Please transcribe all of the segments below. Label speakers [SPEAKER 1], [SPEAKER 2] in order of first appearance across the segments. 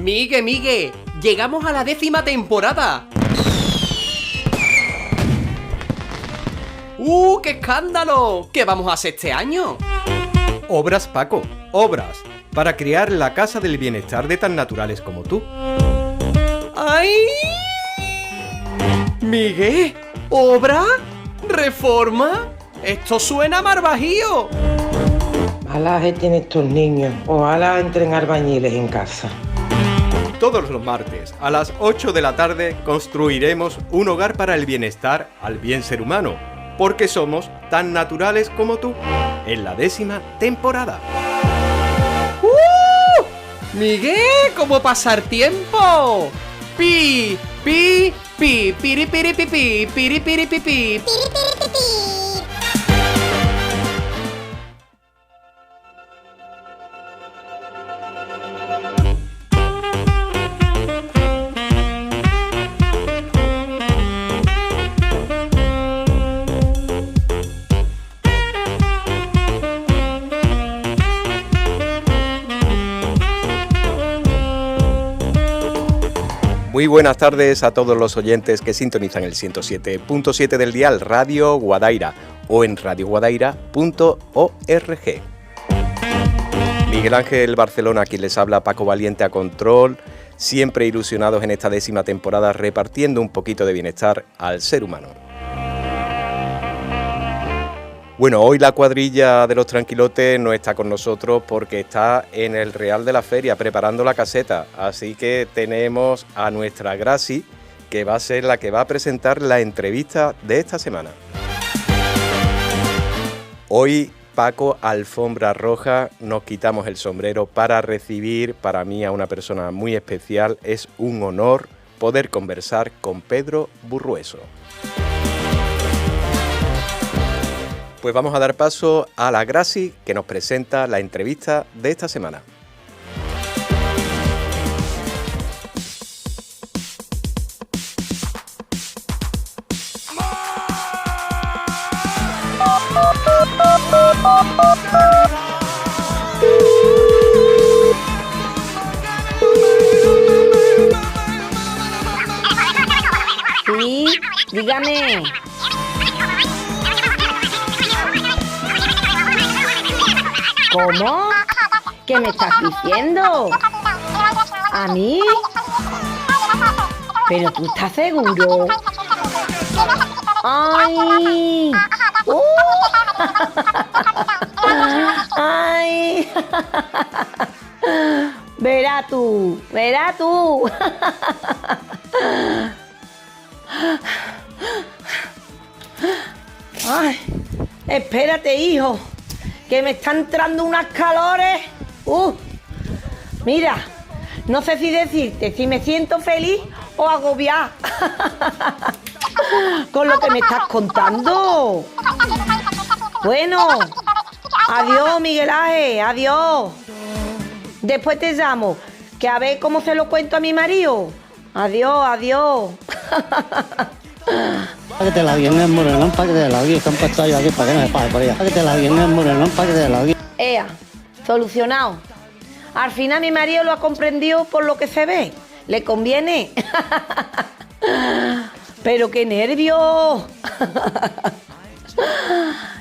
[SPEAKER 1] Migue, llegamos a la 10ª temporada. ¡Qué escándalo! ¿Qué vamos a hacer este año?
[SPEAKER 2] Obras, Paco, obras, para crear la casa del bienestar de tan naturales como tú.
[SPEAKER 1] ¡Ay! Migue, ¿obra? ¿Reforma? Esto suena a Marbajío.
[SPEAKER 3] Malaje tienen estos niños. Ojalá entren albañiles en casa.
[SPEAKER 2] Todos los martes, a las 8 de la tarde, construiremos un hogar para el bienestar al bien ser humano, porque somos tan naturales como tú, en la 10ª temporada.
[SPEAKER 1] Migue, ¿cómo pasar tiempo? Pi, pi, pi, piri, piri, pi, pi, piri, piri, pi, pi.
[SPEAKER 2] Muy buenas tardes a todos los oyentes que sintonizan el 107.7 del dial Radio Guadaira o en radioguadaira.org. Miguel Ángel Barcelona, quien les habla, Paco Valiente a control, siempre ilusionados en esta 10ª temporada repartiendo un poquito de bienestar al ser humano. Bueno, hoy la cuadrilla de los tranquilotes no está con nosotros porque está en el Real de la Feria preparando la caseta, así que tenemos a nuestra Graci, que va a ser la que va a presentar la entrevista de esta semana. Hoy, Paco, alfombra roja, nos quitamos el sombrero para recibir para mí a una persona muy especial. Es un honor poder conversar con Pedro Burrueso. Pues vamos a dar paso a la Graci, que nos presenta la entrevista de esta semana.
[SPEAKER 4] Sí, dígame. ¿Cómo? ¿Qué me estás diciendo? ¿A mí? ¿Pero tú estás seguro? ¡Ay! ¡Ay! Verá tú. Ay, espérate, hijo, que me están entrando unas calores. Mira, no sé si decirte si me siento feliz o agobiada con lo que me estás contando. Bueno, adiós, Miguel Ángel, adiós. Después te llamo, que a ver cómo se lo cuento a mi marido. Adiós.
[SPEAKER 5] Págatela bien, el morenón, págatela bien, que han puesto yo aquí para que no me pague por ella. Págatela bien, el morenón, págatela bien.
[SPEAKER 4] Solucionado. Al final mi marido lo ha comprendido por lo que se ve. Le conviene. Pero qué nervios.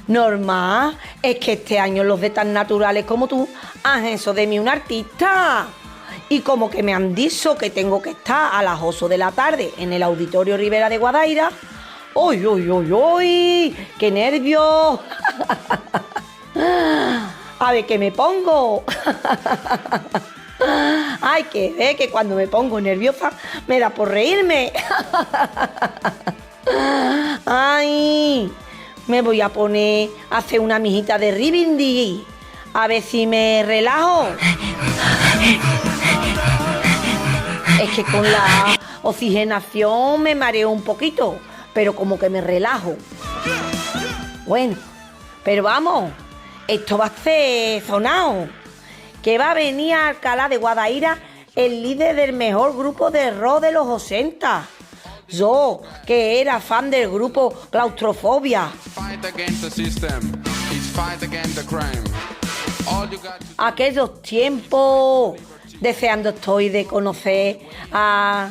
[SPEAKER 4] Normal, es que este año los de tan naturales como tú han hecho de mí un artista. Y como que me han dicho que tengo que estar a las 8 de la tarde en el Auditorio Rivera de Guadaira. ¡Uy! ¡Qué nervios! A ver qué me pongo. Ay, que ve que cuando me pongo nerviosa me da por reírme. Ay, me voy a poner a hacer una mijita de ribindi. A ver si me relajo. Es que con la oxigenación me mareo un poquito, pero como que me relajo. Bueno, pero vamos, esto va a ser sonado. Que va a venir a Alcalá de Guadaira el líder del mejor grupo de rock de los 80. Yo, que era fan del grupo Claustrofobia. Aquellos tiempos deseando estoy de conocer a...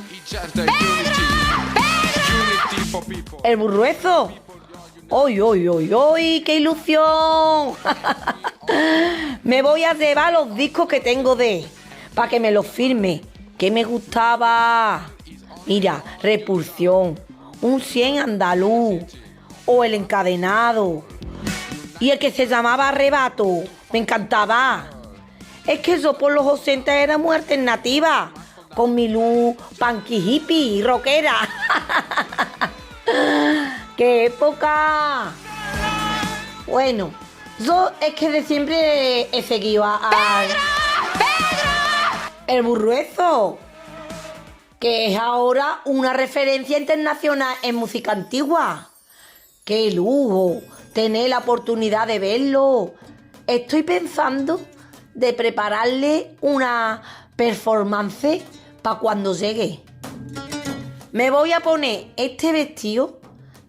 [SPEAKER 4] El Burruezo. ¡Oy, oy, oy, oy! ¡Qué ilusión! Me voy a llevar los discos que tengo para que me los firme. Que me gustaba. Mira, Repulsión, un 100 andaluz o El Encadenado. Y el que se llamaba Arrebato. Me encantaba. Es que eso por los 80 era muy alternativa. Con mi luz punky hippie, rockera. ¡Qué época! Bueno, yo es que de siempre he seguido a El Burruezo, que es ahora una referencia internacional en música antigua. ¡Qué lujo tener la oportunidad de verlo! Estoy pensando de prepararle una performance para cuando llegue. Me voy a poner este vestido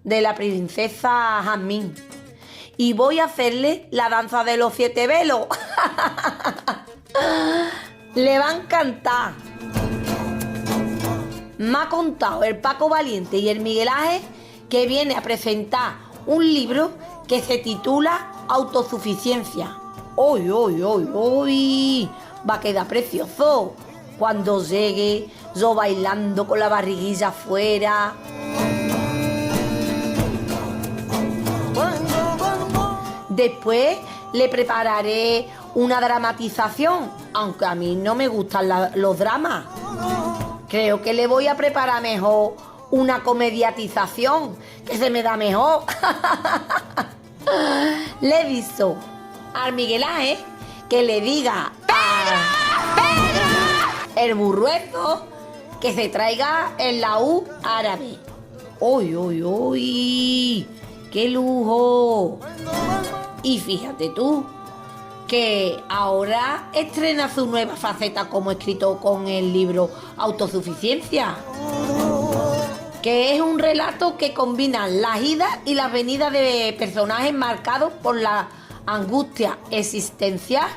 [SPEAKER 4] de la princesa Jazmín y voy a hacerle la danza de los 7 velos. Le va a encantar. Me ha contado el Paco Valiente y el Miguel Ángel que viene a presentar un libro que se titula Autosuficiencia. ¡Uy, uy, uy, uy! Va a quedar precioso cuando llegue yo bailando con la barriguilla afuera. Después le prepararé una dramatización, aunque a mí no me gustan los dramas. Creo que le voy a preparar mejor una comediatización, que se me da mejor. Le he visto al Miguel Ángel que le diga El Burruezo que se traiga el laúd árabe. ¡Uy, uy, uy! ¡Qué lujo! Y fíjate tú, que ahora estrena su nueva faceta como escritor con el libro Autosuficiencia, que es un relato que combina las idas y las venidas de personajes marcados por la angustia existencial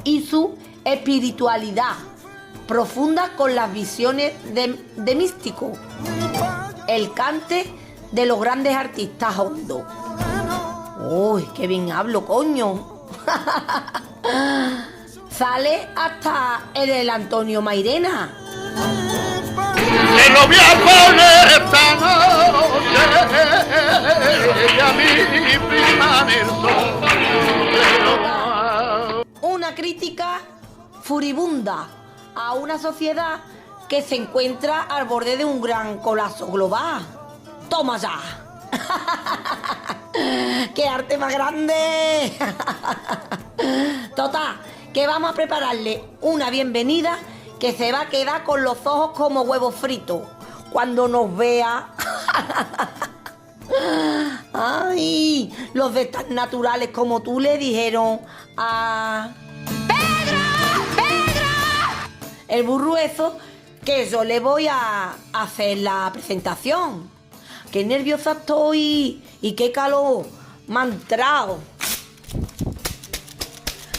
[SPEAKER 4] y su espiritualidad profunda con las visiones de místico, el cante de los grandes artistas hondos. ¡Uy, qué bien hablo, coño! Sale hasta el Antonio Mairena.
[SPEAKER 6] Te lo voy a poner esta noche y a mi prima del sol.
[SPEAKER 4] Una crítica furibunda a una sociedad que se encuentra al borde de un gran colapso global. ¡Toma ya! ¡Qué arte más grande! Total, que vamos a prepararle una bienvenida que se va a quedar con los ojos como huevos fritos cuando nos vea. ¡Ay! Los de tan naturales como tú le dijeron a... ¡Pedro! ¡Pedro! El Burruezo, que yo le voy a hacer la presentación. ¡Qué nerviosa estoy! ¡Y qué calor! ¡Me ha entrado!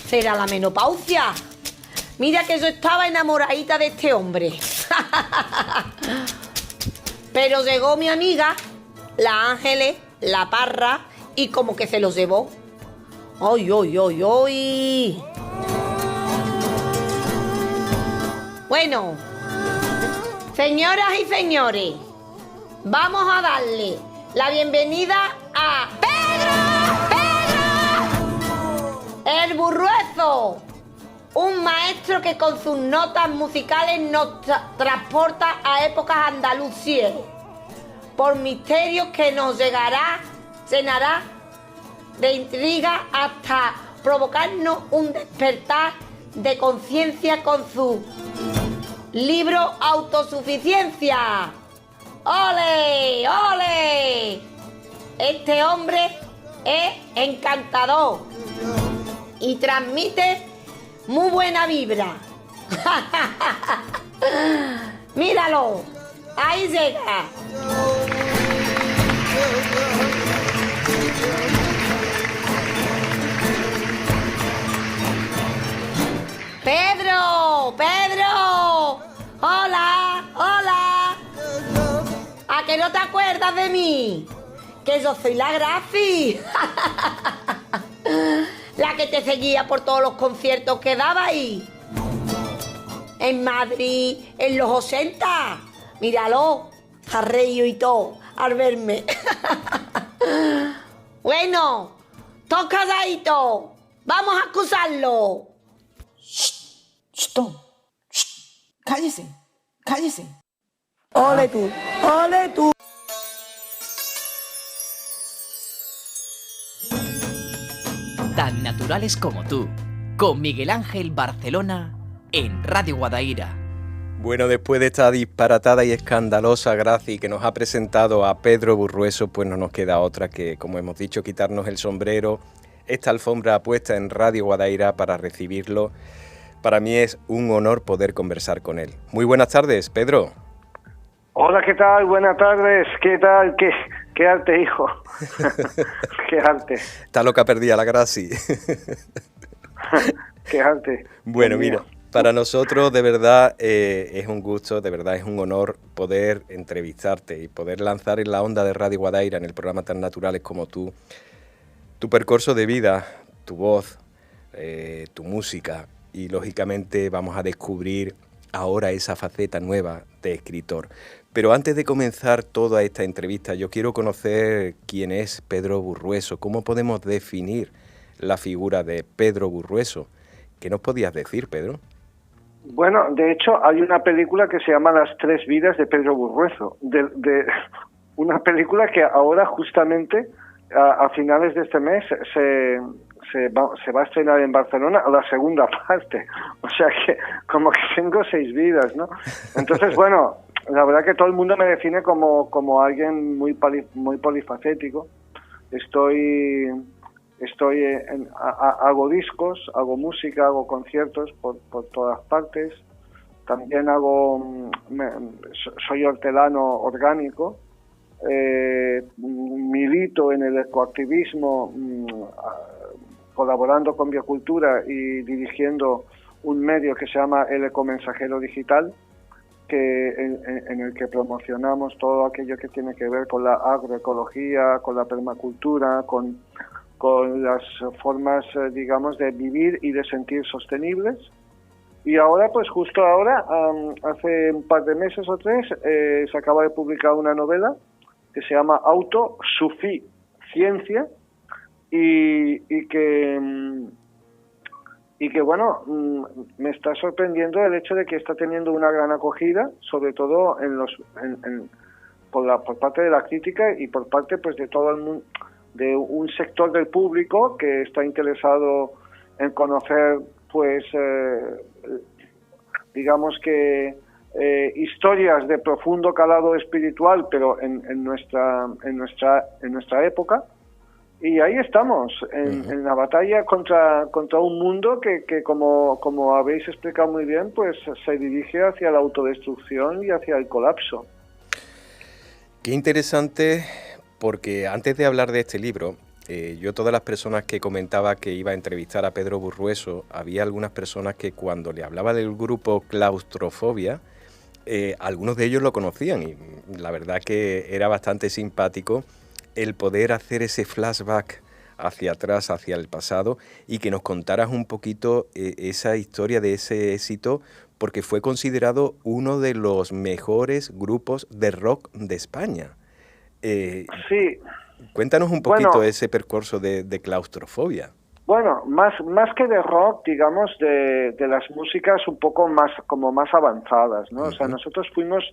[SPEAKER 4] ¿Será la menopausia? Mira que yo estaba enamoradita de este hombre. Pero llegó mi amiga, la Ángeles, la Parra, y como que se los llevó. ¡Ay, ay, ay, ay! Bueno, señoras y señores, vamos a darle la bienvenida a Pedro, el Burruezo, un maestro que con sus notas musicales nos transporta a épocas andaluzíes, por misterios que nos llenará de intriga hasta provocarnos un despertar de conciencia con su libro Autosuficiencia. ¡Ole! ¡Ole! Este hombre es encantador y transmite muy buena vibra. Míralo, ahí llega. Pedro, Pedro. acuerdas de mí? Que yo soy la Graci. La que te seguía por todos los conciertos que daba ahí. En Madrid, en los 80. Míralo, se ha reído y todo al verme. Bueno, todos calladitos. Vamos a acusarlo.
[SPEAKER 7] Tom, cállese, cállese.
[SPEAKER 4] Ole tú, ole tú.
[SPEAKER 8] Tan naturales como tú, con Miguel Ángel Barcelona en Radio Guadaira.
[SPEAKER 2] Bueno, después de esta disparatada y escandalosa Graci que nos ha presentado a Pedro Burrueso, pues no nos queda otra que, como hemos dicho, quitarnos el sombrero, esta alfombra puesta en Radio Guadaira para recibirlo. Para mí es un honor poder conversar con él. Muy buenas tardes, Pedro.
[SPEAKER 9] Hola, ¿qué tal? Buenas tardes. ¿Qué tal? ¿Qué arte, hijo? ¿Qué arte?
[SPEAKER 2] Está loca perdida la Graci.
[SPEAKER 9] ¿Qué arte?
[SPEAKER 2] Bueno, mira, para nosotros de verdad es un gusto, de verdad es un honor poder entrevistarte y poder lanzar en la onda de Radio Guadaira, en el programa Tan Naturales como tú, tu percurso de vida, tu voz, tu música, y lógicamente vamos a descubrir ahora esa faceta nueva de escritor. Pero antes de comenzar toda esta entrevista, yo quiero conocer quién es Pedro Burrueso, cómo podemos definir la figura de Pedro Burrueso. ¿Qué nos podías decir, Pedro?
[SPEAKER 9] Bueno, de hecho hay una película que se llama Las tres vidas de Pedro Burruezo, una película que ahora justamente a finales de este mes se va a estrenar en Barcelona la segunda parte, o sea que como que tengo 6 vidas, ¿no? Entonces, bueno, la verdad que todo el mundo me define como alguien muy polifacético. Hago discos, hago música, hago conciertos por todas partes. También soy hortelano orgánico. Milito en el ecoactivismo, colaborando con Biocultura y dirigiendo un medio que se llama El Ecomensajero Digital, en el que promocionamos todo aquello que tiene que ver con la agroecología, con la permacultura, con las formas, digamos, de vivir y de sentir sostenibles. Y ahora, pues justo ahora, hace un par de meses o 3, se acaba de publicar una novela que se llama Autosuficiencia y que bueno, me está sorprendiendo el hecho de que está teniendo una gran acogida, sobre todo por parte de la crítica y por parte, pues, de todo el mundo, de un sector del público que está interesado en conocer, pues, digamos que historias de profundo calado espiritual, pero en nuestra época. Y ahí estamos, en la batalla contra un mundo que como habéis explicado muy bien, pues se dirige hacia la autodestrucción y hacia el colapso.
[SPEAKER 2] Qué interesante, porque antes de hablar de este libro, yo todas las personas que comentaba que iba a entrevistar a Pedro Burrueso, había algunas personas que cuando le hablaba del grupo Claustrofobia, algunos de ellos lo conocían y la verdad que era bastante simpático el poder hacer ese flashback hacia atrás, hacia el pasado, y que nos contaras un poquito esa historia de ese éxito, porque fue considerado uno de los mejores grupos de rock de España.
[SPEAKER 9] Sí.
[SPEAKER 2] Cuéntanos un poquito ese percurso de Claustrofobia.
[SPEAKER 9] Bueno, más que de rock, digamos, de las músicas un poco más avanzadas, ¿no? Uh-huh. O sea, nosotros fuimos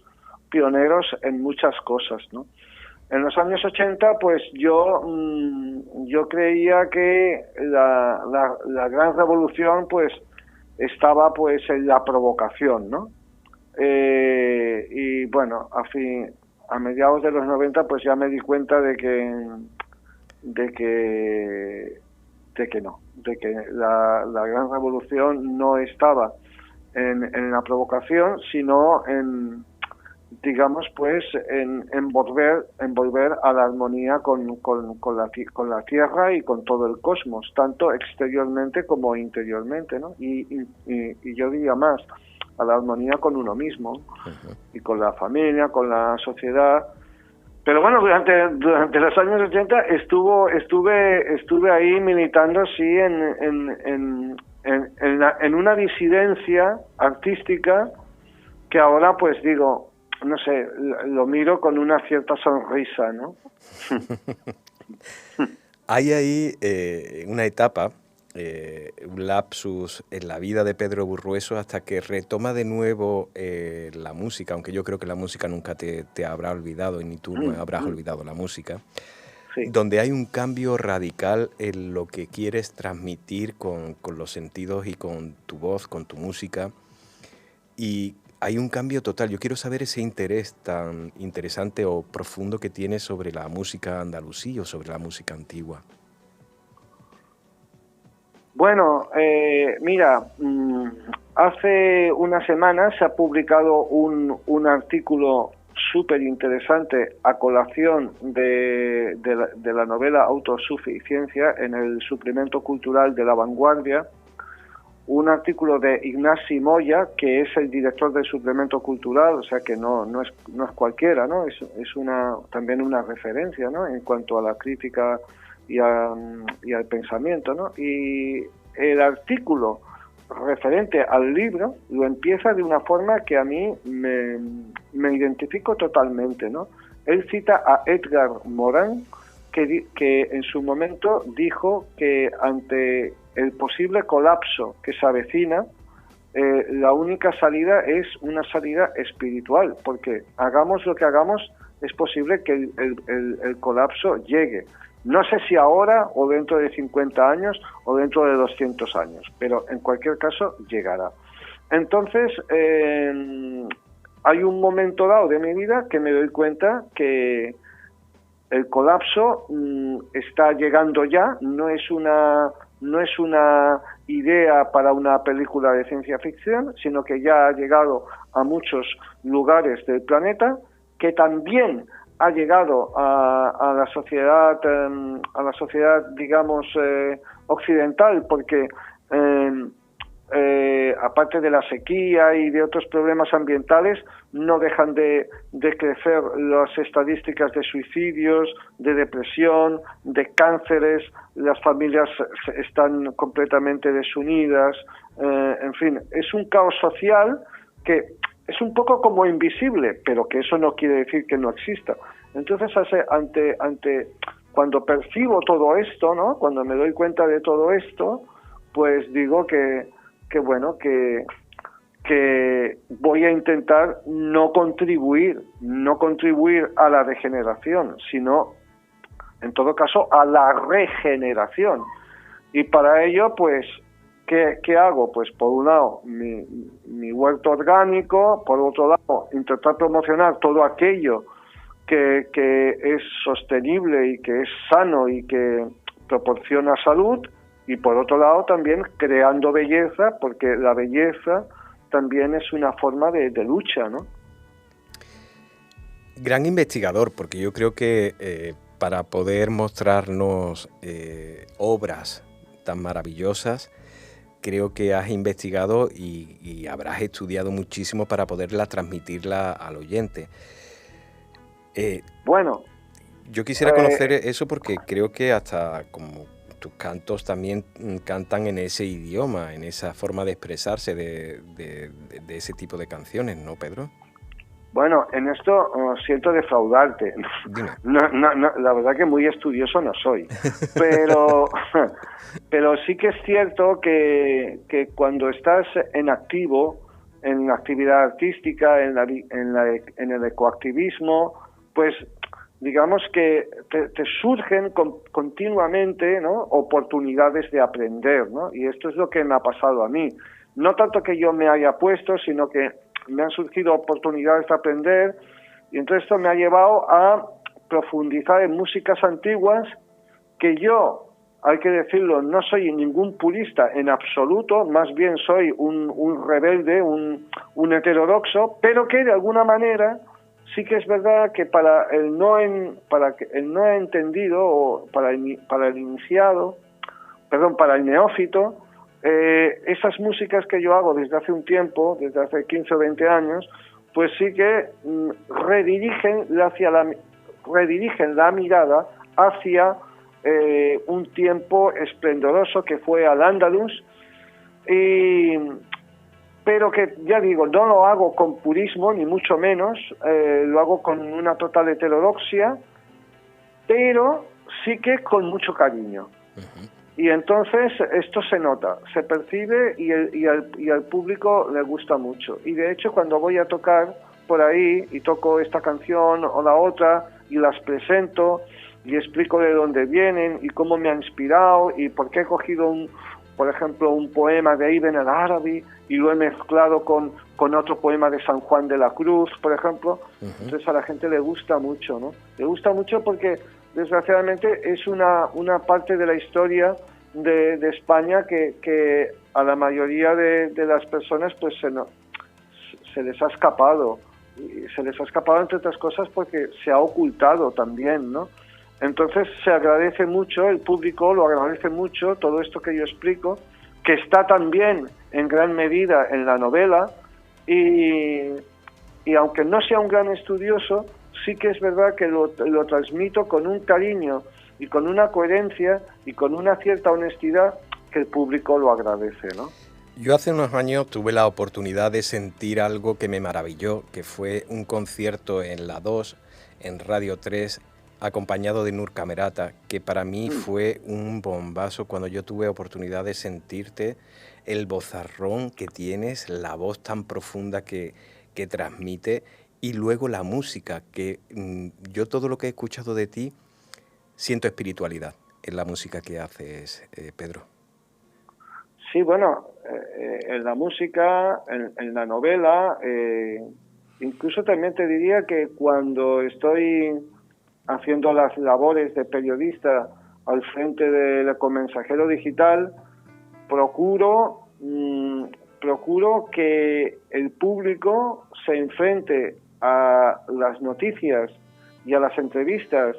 [SPEAKER 9] pioneros en muchas cosas, ¿no? En los años 80, pues yo creía que la gran revolución, pues, estaba, pues, en la provocación, ¿no? Y bueno, a mediados de los 90, pues ya me di cuenta de que la gran revolución no estaba en la provocación, sino en, digamos, pues, en volver a la armonía con la Tierra y con todo el cosmos, tanto exteriormente como interiormente, ¿no? Y yo diría más, a la armonía con uno mismo, uh-huh, y con la familia, con la sociedad. Pero bueno, durante los años 80 estuve ahí militando, sí, en una disidencia artística que ahora, pues digo, no sé, lo miro con una cierta sonrisa, ¿no?
[SPEAKER 2] Hay ahí una etapa, un lapsus en la vida de Pedro Burrueso hasta que retoma de nuevo la música, aunque yo creo que la música nunca te habrá olvidado, y ni tú no habrás olvidado la música, sí, donde hay un cambio radical en lo que quieres transmitir con los sentidos y con tu voz, con tu música, y hay un cambio total. Yo quiero saber ese interés tan interesante o profundo que tienes sobre la música andalusí o sobre la música antigua.
[SPEAKER 9] Bueno, mira, hace unas semanas se ha publicado un artículo súper interesante a colación de la novela Autosuficiencia en el suplemento cultural de La Vanguardia, un artículo de Ignasi Moya, que es el director del suplemento cultural, o sea que no es cualquiera, ¿no? Es también una referencia, ¿no?, en cuanto a la crítica y al pensamiento, ¿no? Y el artículo referente al libro lo empieza de una forma que a mí me identifico totalmente, ¿no? Él cita a Edgar Morin, que en su momento dijo que ante el posible colapso que se avecina, la única salida es una salida espiritual, porque hagamos lo que hagamos, es posible que el colapso llegue. No sé si ahora o dentro de 50 años o dentro de 200 años, pero en cualquier caso llegará. Entonces, hay un momento dado de mi vida que me doy cuenta que el colapso está llegando ya, no es una idea para una película de ciencia ficción, sino que ya ha llegado a muchos lugares del planeta, que también ha llegado a la sociedad, digamos, occidental, porque aparte de la sequía y de otros problemas ambientales, no dejan de crecer las estadísticas de suicidios, de depresión, de cánceres, las familias están completamente desunidas, en fin, es un caos social que es un poco como invisible, pero que eso no quiere decir que no exista. Entonces, cuando percibo todo esto, ¿no?, cuando me doy cuenta de todo esto, pues digo que voy a intentar no contribuir a la degeneración, sino, en todo caso, a la regeneración. Y para ello, pues, ¿qué hago? Pues, por un lado, mi huerto orgánico, por otro lado, intentar promocionar todo aquello que es sostenible y que es sano y que proporciona salud, y por otro lado también creando belleza, porque la belleza también es una forma de lucha, ¿no?
[SPEAKER 2] Gran investigador, porque yo creo que para poder mostrarnos obras tan maravillosas, creo que has investigado y habrás estudiado muchísimo para poderla transmitirla al oyente.
[SPEAKER 9] Bueno,
[SPEAKER 2] yo quisiera conocer eso, porque creo que hasta como tus cantos también cantan en ese idioma, en esa forma de expresarse de ese tipo de canciones, ¿no, Pedro?
[SPEAKER 9] Bueno, en esto siento defraudarte. No, la verdad que muy estudioso no soy, pero sí que es cierto que cuando estás en activo, en la actividad artística, en el ecoactivismo, pues digamos que te surgen continuamente, ¿no?, oportunidades de aprender, ¿no? Y esto es lo que me ha pasado a mí. No tanto que yo me haya puesto, sino que me han surgido oportunidades de aprender, y entonces esto me ha llevado a profundizar en músicas antiguas que yo, hay que decirlo, no soy ningún purista en absoluto, más bien soy un rebelde, un heterodoxo, pero que de alguna manera sí que es verdad que para el no entendido, o para el iniciado, para el neófito, esas músicas que yo hago desde hace un tiempo, desde hace 15 o 20 años, pues sí que redirigen redirigen la mirada hacia un tiempo esplendoroso que fue Al-Ándalus, pero que, ya digo, no lo hago con purismo, ni mucho menos, lo hago con una total heterodoxia, pero sí que con mucho cariño. Y entonces esto se nota, se percibe y al público le gusta mucho. Y de hecho, cuando voy a tocar por ahí y toco esta canción o la otra y las presento y explico de dónde vienen y cómo me ha inspirado y por qué he cogido por ejemplo, un poema de Ibn al-Arabi y lo he mezclado con otro poema de San Juan de la Cruz, por ejemplo. Entonces a la gente le gusta mucho, ¿no? Le gusta mucho porque, desgraciadamente, es una parte de la historia de España que a la mayoría de las personas pues se les ha escapado. Y se les ha escapado, entre otras cosas, porque se ha ocultado también, ¿no? Entonces se agradece mucho, el público lo agradece mucho, todo esto que yo explico, que está también en gran medida en la novela, y aunque no sea un gran estudioso, sí que es verdad que lo transmito con un cariño y con una coherencia y con una cierta honestidad que el público lo agradece, ¿no?
[SPEAKER 2] Yo hace unos años tuve la oportunidad de sentir algo que me maravilló, que fue un concierto en La 2, en Radio 3, acompañado de Nur Camerata, que para mí fue un bombazo cuando yo tuve oportunidad de sentirte, el vozarrón que tienes, la voz tan profunda que transmite, y luego la música, que yo todo lo que he escuchado de ti siento espiritualidad en la música que haces, Pedro.
[SPEAKER 9] Sí, bueno, en la música, en la novela, incluso también te diría que cuando estoy haciendo las labores de periodista al frente del Ecomensajero Digital, procuro que el público se enfrente a las noticias y a las entrevistas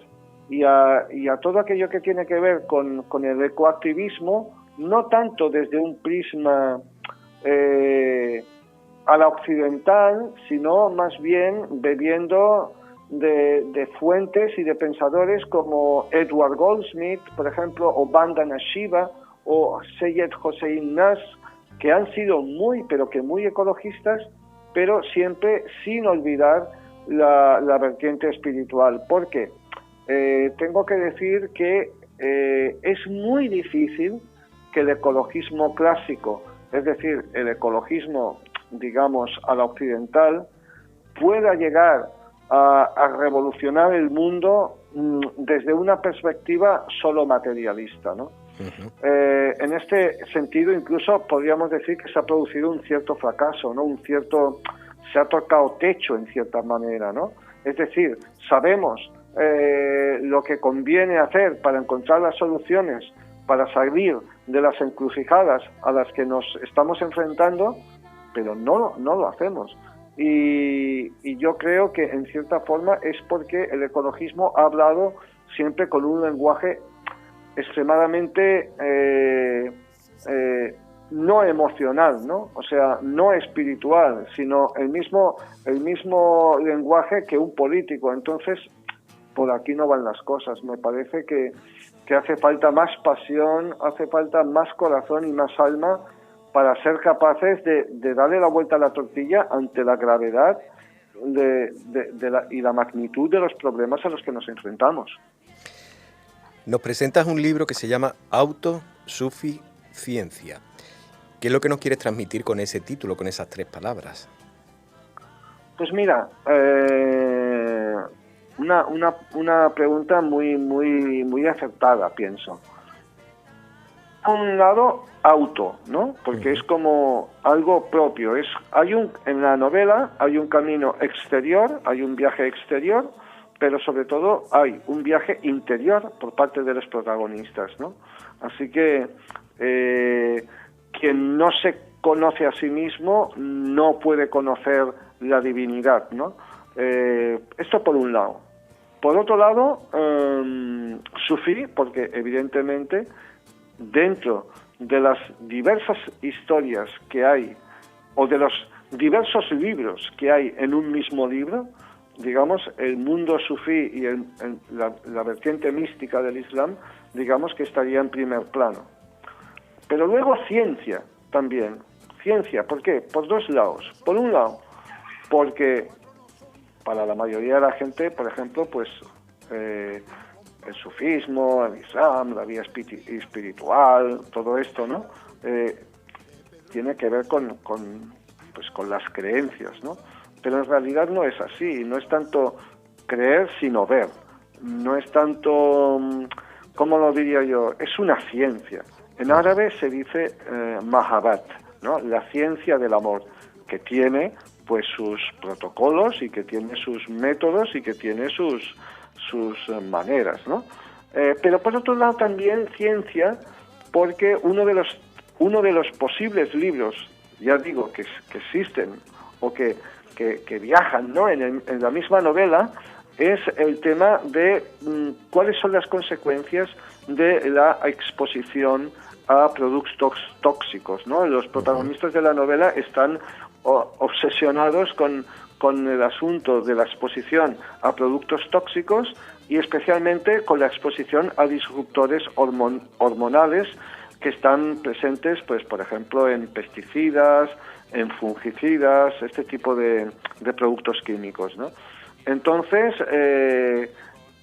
[SPEAKER 9] y a todo aquello que tiene que ver con el ecoactivismo, no tanto desde un prisma a la occidental, sino más bien bebiendo de fuentes y de pensadores como Edward Goldsmith, por ejemplo, o Vandana Shiva, o Seyed Hossein Nas, que han sido muy ecologistas, pero siempre sin olvidar la vertiente espiritual. Porque tengo que decir que es muy difícil que el ecologismo clásico, es decir, el ecologismo, digamos, a la occidental, pueda llegar a revolucionar el mundo desde una perspectiva solo materialista, ¿no? En este sentido, incluso podríamos decir que se ha producido un cierto fracaso, ¿no? Se ha tocado techo en cierta manera, ¿no? Es decir, sabemos lo que conviene hacer para encontrar las soluciones, para salir de las encrucijadas a las que nos estamos enfrentando, pero no lo hacemos. Y yo creo que en cierta forma es porque el ecologismo ha hablado siempre con un lenguaje extremadamente no emocional, ¿no? O sea, no espiritual, sino el mismo lenguaje que un político. Entonces, por aquí no van las cosas. Me parece que hace falta más pasión, hace falta más corazón y más alma para ser capaces de darle la vuelta a la tortilla ante la gravedad y la magnitud de los problemas a los que nos enfrentamos.
[SPEAKER 2] Nos presentas un libro que se llama Autosuficiencia. ¿Qué es lo que nos quieres transmitir con ese título, con esas 3 palabras?
[SPEAKER 9] Pues mira, una pregunta muy acertada, pienso. A un lado, auto, ¿no? Porque es como algo propio. En la novela hay un camino exterior, hay un viaje exterior, pero sobre todo hay un viaje interior por parte de los protagonistas, ¿no? Así que quien no se conoce a sí mismo no puede conocer la divinidad, ¿no? Esto por un lado. Por otro lado, sufí, porque evidentemente dentro de las diversas historias que hay, o de los diversos libros que hay en un mismo libro, digamos, el mundo sufí y la vertiente mística del Islam, digamos que estaría en primer plano. Pero luego ciencia también. Ciencia, ¿por qué? Por dos lados. Por un lado, porque para la mayoría de la gente, por ejemplo, pues el sufismo, el Islam, la vida espiritual, todo esto, ¿no? Tiene que ver con las creencias, ¿no? Pero en realidad no es así, no es tanto creer sino ver, no es tanto, ¿cómo lo diría yo? Es una ciencia. En árabe se dice mahabbat, ¿no? La ciencia del amor, que tiene pues sus protocolos y que tiene sus métodos y que tiene sus maneras, ¿no? Pero por otro lado también ciencia, porque uno de los posibles libros, ya digo, que existen o que viajan, ¿no?, en la misma novela, es el tema de cuáles son las consecuencias de la exposición a productos tóxicos, ¿no? Los protagonistas de la novela están obsesionados con el asunto de la exposición a productos tóxicos y especialmente con la exposición a disruptores hormonales que están presentes, pues, por ejemplo, en pesticidas, en fungicidas, este tipo de productos químicos, ¿no? Entonces,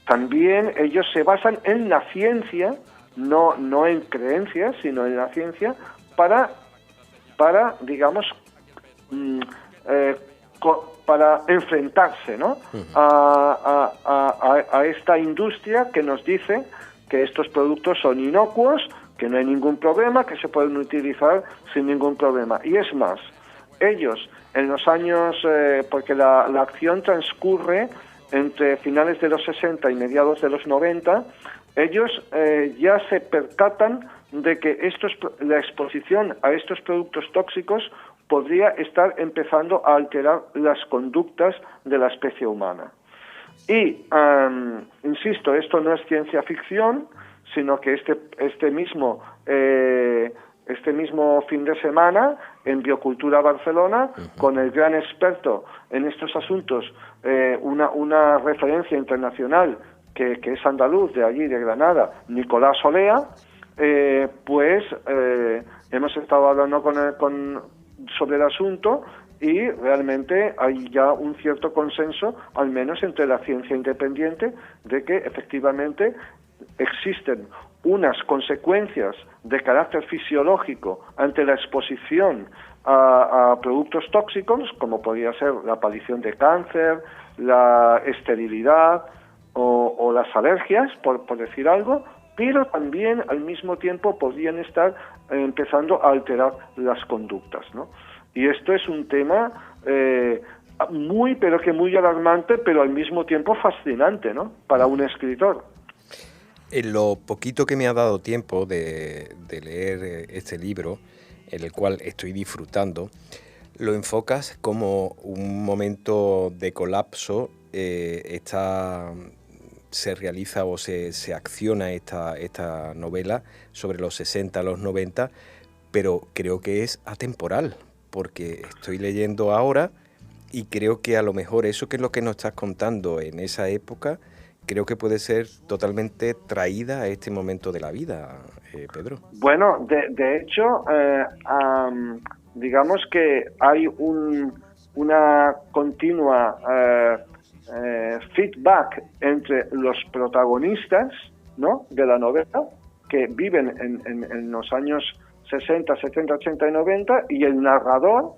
[SPEAKER 9] también ellos se basan en la ciencia, no en creencias, sino en la ciencia, para digamos, para enfrentarse, ¿no?, a esta industria que nos dice que estos productos son inocuos, que no hay ningún problema, que se pueden utilizar sin ningún problema. Y es más, ellos en los años, porque la acción transcurre entre finales de los 60 y mediados de los 90, ellos ya se percatan de que la exposición a estos productos tóxicos podría estar empezando a alterar las conductas de la especie humana. Y, insisto, esto no es ciencia ficción, sino que este mismo fin de semana en Biocultura Barcelona, con el gran experto en estos asuntos, una referencia internacional que es andaluz, de allí, de Granada, Nicolás Olea, pues hemos estado hablando sobre el asunto y realmente hay ya un cierto consenso, al menos entre la ciencia independiente, de que efectivamente existen unas consecuencias de carácter fisiológico ante la exposición a productos tóxicos, como podría ser la aparición de cáncer, la esterilidad o las alergias, por decir algo, pero también al mismo tiempo podrían estar empezando a alterar las conductas, ¿no? Y esto es un tema muy alarmante, pero al mismo tiempo fascinante, ¿no?, para un escritor.
[SPEAKER 2] En lo poquito que me ha dado tiempo de leer este libro, en el cual estoy disfrutando, lo enfocas como un momento de colapso. Se realiza o se acciona esta novela sobre los 60 a los 90, pero creo que es atemporal, porque estoy leyendo ahora y creo que a lo mejor eso que es lo que nos estás contando en esa época, creo que puede ser totalmente traída a este momento de la vida, Pedro.
[SPEAKER 9] Bueno, de hecho, digamos que hay una continua feedback entre los protagonistas, ¿no?, de la novela, que viven en los años 60, 70, 80 y 90, y el narrador,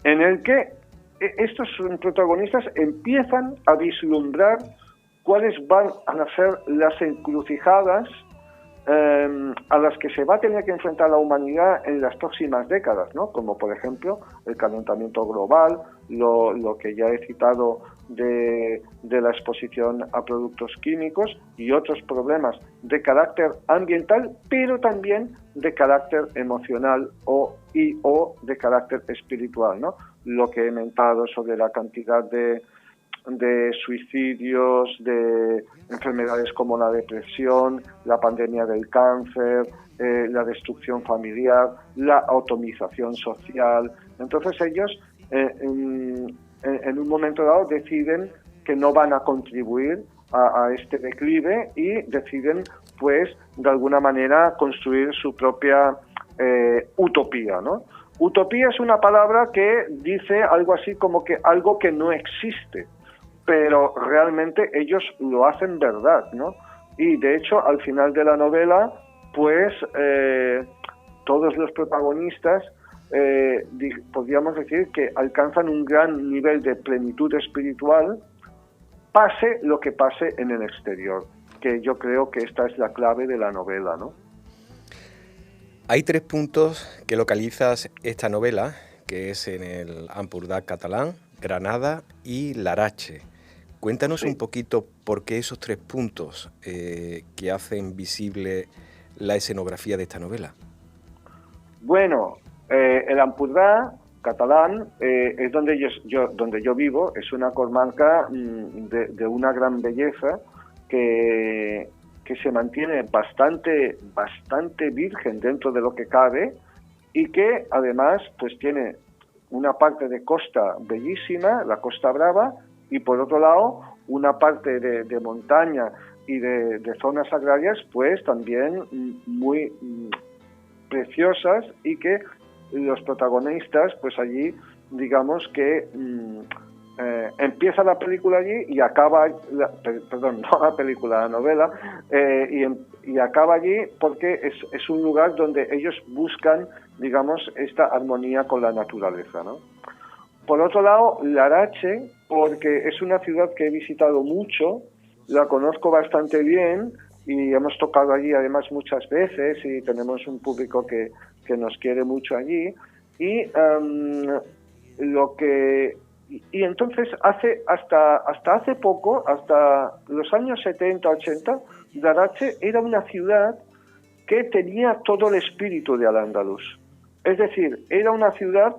[SPEAKER 9] en el que estos protagonistas empiezan a vislumbrar cuáles van a ser las encrucijadas a las que se va a tener que enfrentar la humanidad en las próximas décadas, ¿no? Como por ejemplo el calentamiento global, lo que ya he citado de la exposición a productos químicos y otros problemas de carácter ambiental, pero también de carácter emocional o de carácter espiritual, ¿no? Lo que he mentado sobre la cantidad de suicidios, de enfermedades como la depresión, la pandemia del cáncer, la destrucción familiar, la atomización social. Entonces ellos en un momento dado deciden que no van a contribuir a este declive y deciden, pues, de alguna manera construir su propia utopía, ¿no? Utopía es una palabra que dice algo así como que algo que no existe, pero realmente ellos lo hacen verdad, ¿no? Y de hecho, al final de la novela, pues todos los protagonistas podríamos decir que alcanzan un gran nivel de plenitud espiritual, pase lo que pase en el exterior, que yo creo que esta es la clave de la novela, ¿no?
[SPEAKER 2] Hay 3 puntos que localizas esta novela, que es en el Ampurdá catalán, Granada y Larache. Cuéntanos un poquito por qué esos 3 puntos que hacen visible la escenografía de esta novela.
[SPEAKER 9] Bueno, el Ampurdá catalán es donde yo vivo, es una comarca de una gran belleza que se mantiene bastante virgen dentro de lo que cabe y que además pues tiene una parte de costa bellísima, la Costa Brava, y por otro lado una parte de montaña y de zonas agrarias pues también muy preciosas, y que los protagonistas pues allí digamos que empieza la película allí y acaba, la novela, y acaba allí porque es un lugar donde ellos buscan, digamos, esta armonía con la naturaleza, ¿no? Por otro lado, Larache, porque es una ciudad que he visitado mucho, la conozco bastante bien y hemos tocado allí además muchas veces y tenemos un público que nos quiere mucho allí, y entonces hasta hace poco, hasta los años 70, 80, Larache era una ciudad que tenía todo el espíritu de Al-Ándalus. Es decir, era una ciudad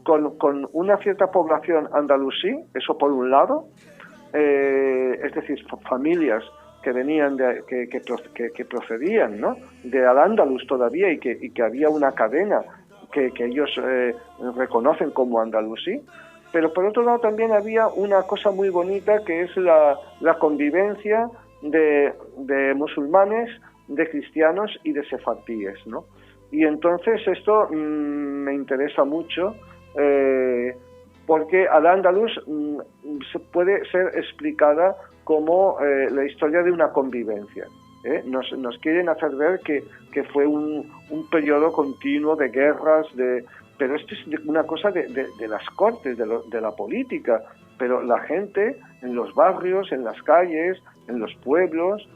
[SPEAKER 9] con una cierta población andalusí, eso por un lado, es decir, familias que venían que procedían, ¿no?, de Al-Ándalus todavía, y que había una cadena que ellos reconocen como andalusí. Pero por otro lado también había una cosa muy bonita, que es la convivencia de musulmanes, de cristianos y de sefardíes, ¿no? Y entonces esto me interesa mucho, porque Al-Ándalus puede ser explicada como la historia de una convivencia. Nos quieren hacer ver que fue un periodo continuo de guerras, pero esto es una cosa de las cortes, de la política, pero la gente en los barrios, en las calles, en los pueblos,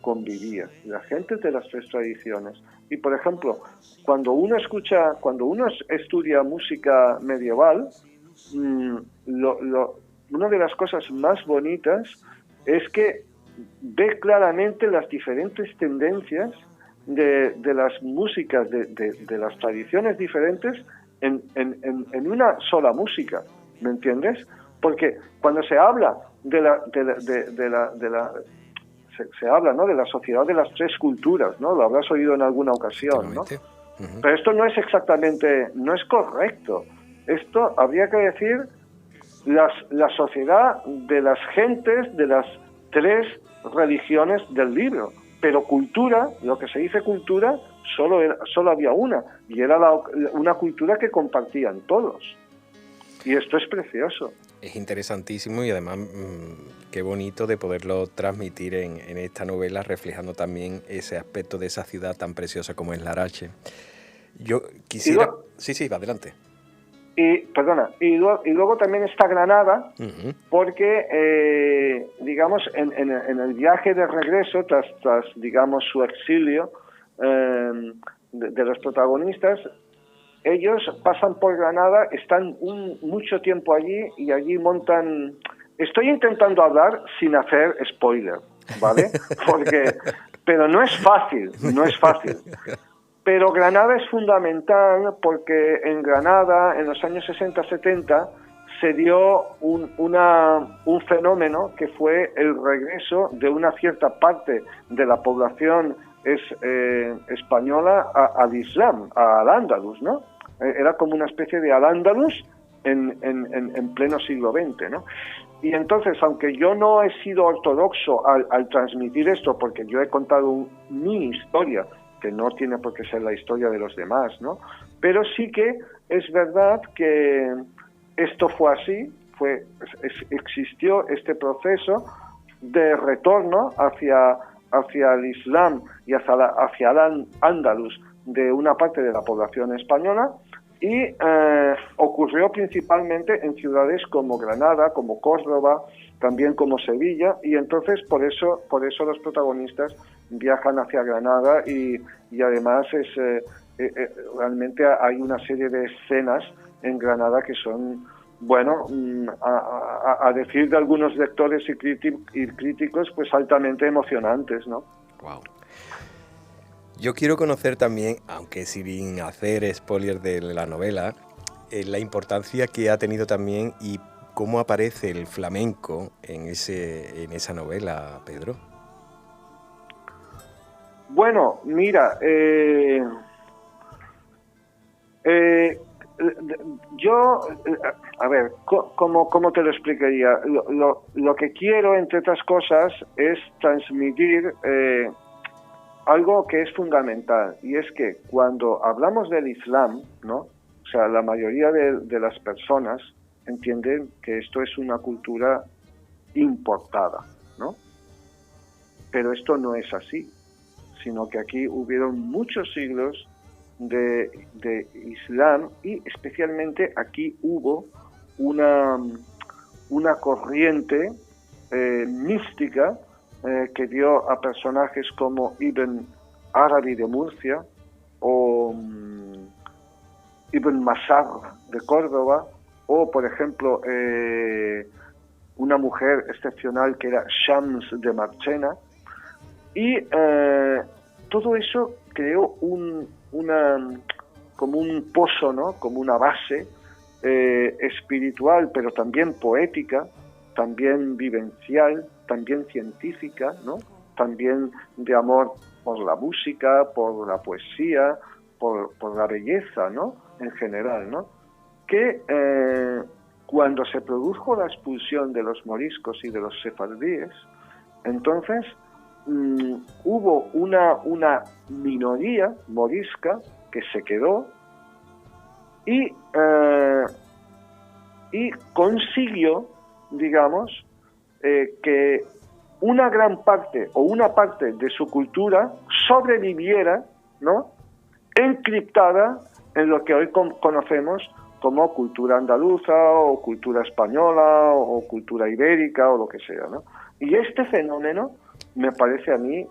[SPEAKER 9] convivía, la gente de las 3 tradiciones. Y por ejemplo, cuando uno estudia música medieval, una de las cosas más bonitas es que ve claramente las diferentes tendencias de las músicas, de las tradiciones diferentes en una sola música, ¿me entiendes? Porque cuando se habla se habla, ¿no?, de la sociedad de las 3 culturas, ¿no? Lo habrás oído en alguna ocasión, ¿no? Uh-huh. Pero esto no es correcto. Esto habría que decir la sociedad de las gentes de las 3 religiones del libro. Pero cultura, lo que se dice cultura, solo había una, y era una cultura que compartían todos. Y esto es precioso.
[SPEAKER 2] Es interesantísimo, y además qué bonito de poderlo transmitir en esta novela, reflejando también ese aspecto de esa ciudad tan preciosa como es Larache. Yo quisiera... Sí, adelante.
[SPEAKER 9] Y luego también está Granada, uh-huh, porque, digamos, en el viaje de regreso, tras digamos, su exilio de los protagonistas, ellos pasan por Granada, están mucho tiempo allí, y allí montan... Estoy intentando hablar sin hacer spoiler, ¿vale? Pero no es fácil. Pero Granada es fundamental porque en Granada, en los años 60-70, se dio un fenómeno que fue el regreso de una cierta parte de la población española al Islam, al Al-Ándalus, ¿no? Era como una especie de Al-Ándalus en pleno siglo XX, ¿no? Y entonces, aunque yo no he sido ortodoxo al transmitir esto, porque yo he contado mi historia, que no tiene por qué ser la historia de los demás, ¿no? Pero sí que es verdad que esto fue así, existió este proceso de retorno hacia el Islam y hacia el Andalus de una parte de la población española, y ocurrió principalmente en ciudades como Granada, como Córdoba, también como Sevilla, y entonces por eso los protagonistas viajan hacia Granada y además realmente hay una serie de escenas en Granada que son, bueno, a decir de algunos lectores y críticos, pues altamente emocionantes, ¿no?
[SPEAKER 2] Wow. Yo quiero conocer también, aunque sin hacer spoiler de la novela, la importancia que ha tenido también y cómo aparece el flamenco en esa novela, Pedro.
[SPEAKER 9] Bueno, mira, yo, a ver, ¿cómo te lo explicaría? Lo que quiero, entre otras cosas, es transmitir algo que es fundamental, y es que cuando hablamos del Islam, ¿no? O sea, la mayoría de las personas entienden que esto es una cultura importada, ¿no? Pero esto no es así, sino que aquí hubieron muchos siglos de Islam, y especialmente aquí hubo una corriente mística que dio a personajes como Ibn Arabi de Murcia o Ibn Masar de Córdoba, o por ejemplo una mujer excepcional que era Shams de Marchena, y todo eso creó como un pozo, ¿no? Como una base espiritual, pero también poética, también vivencial, también científica, ¿no? También de amor por la música, por la poesía, por la belleza, ¿no? En general, ¿no? Que cuando se produjo la expulsión de los moriscos y de los sefardíes, entonces hubo una minoría morisca que se quedó y consiguió, digamos, que una gran parte o una parte de su cultura sobreviviera, ¿no? Encriptada en lo que hoy conocemos como cultura andaluza o cultura española o cultura ibérica o lo que sea, ¿no? Y este fenómeno me parece a mí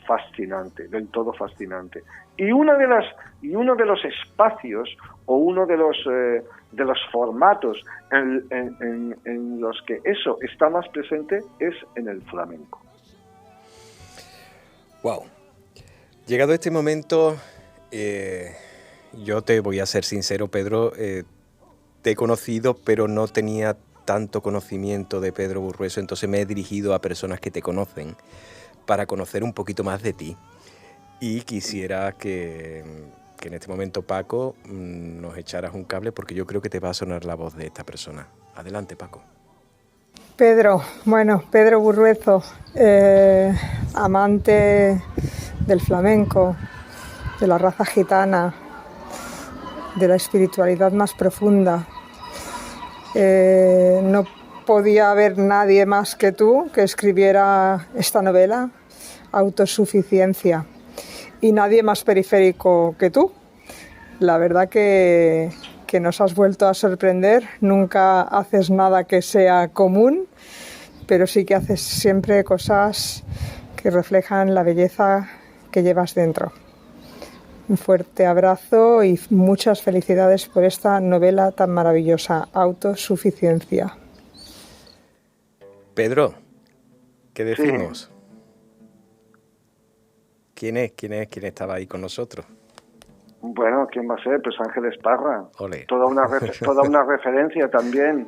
[SPEAKER 9] fascinante, del todo fascinante. Y uno de los espacios o uno de los formatos en los que eso está más presente es en el flamenco.
[SPEAKER 2] Wow. Llegado este momento, yo te voy a ser sincero, Pedro, te he conocido, pero no tenía tanto conocimiento de Pedro Burrueso, entonces me he dirigido a personas que te conocen para conocer un poquito más de ti. Y quisiera que en este momento, Paco, nos echaras un cable, porque yo creo que te va a sonar la voz de esta persona. Adelante, Paco.
[SPEAKER 10] Pedro Burrueso, amante del flamenco, de la raza gitana, de la espiritualidad más profunda. No podía haber nadie más que tú que escribiera esta novela, Autosuficiencia, y nadie más periférico que tú. La verdad que nos has vuelto a sorprender. Nunca haces nada que sea común, pero sí que haces siempre cosas que reflejan la belleza que llevas dentro. Un fuerte abrazo y muchas felicidades por esta novela tan maravillosa, Autosuficiencia.
[SPEAKER 2] Pedro, ¿qué decimos?
[SPEAKER 9] Sí.
[SPEAKER 2] ¿Quién estaba ahí con nosotros?
[SPEAKER 9] Bueno, ¿quién va a ser? Pues Ángeles Parra.
[SPEAKER 2] Olé.
[SPEAKER 9] Toda una referencia también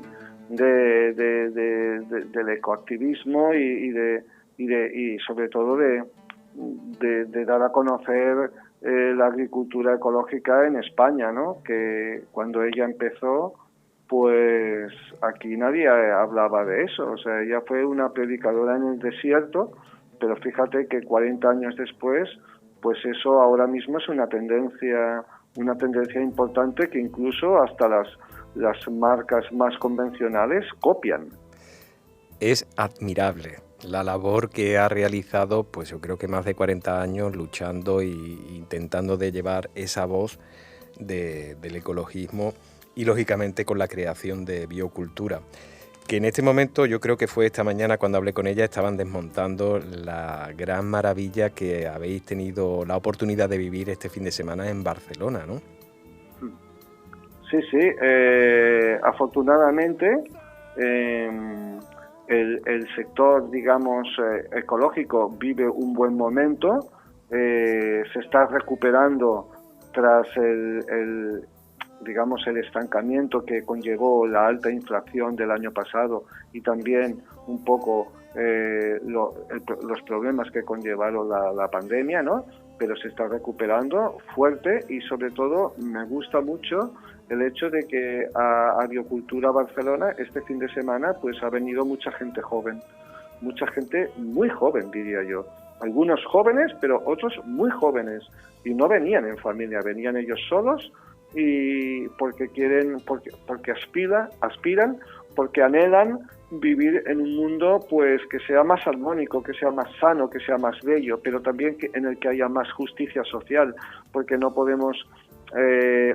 [SPEAKER 9] del ecoactivismo y sobre todo de dar a conocer la agricultura ecológica en España, ¿no? Que cuando ella empezó, pues aquí nadie hablaba de eso. O sea, ella fue una predicadora en el desierto, pero fíjate que 40 años después, pues eso ahora mismo es una tendencia importante que incluso hasta las marcas más convencionales copian.
[SPEAKER 2] Es admirable la labor que ha realizado, pues yo creo que más de 40 años luchando e intentando de llevar esa voz del ecologismo y lógicamente con la creación de biocultura, que en este momento, yo creo que fue esta mañana cuando hablé con ella, estaban desmontando la gran maravilla que habéis tenido la oportunidad de vivir este fin de semana en Barcelona, ¿no?
[SPEAKER 9] Sí, afortunadamente el sector, digamos, ecológico vive un buen momento, se está recuperando tras el estancamiento que conllevó la alta inflación del año pasado y también un poco los problemas que conllevaron la pandemia, ¿no? Pero se está recuperando fuerte y sobre todo me gusta mucho el hecho de que a Biocultura Barcelona este fin de semana pues ha venido mucha gente joven, mucha gente muy joven, diría yo. Algunos jóvenes, pero otros muy jóvenes, y no venían en familia, venían ellos solos y porque aspiran, porque anhelan vivir en un mundo pues que sea más armónico, que sea más sano, que sea más bello, pero también en el que haya más justicia social, porque no podemos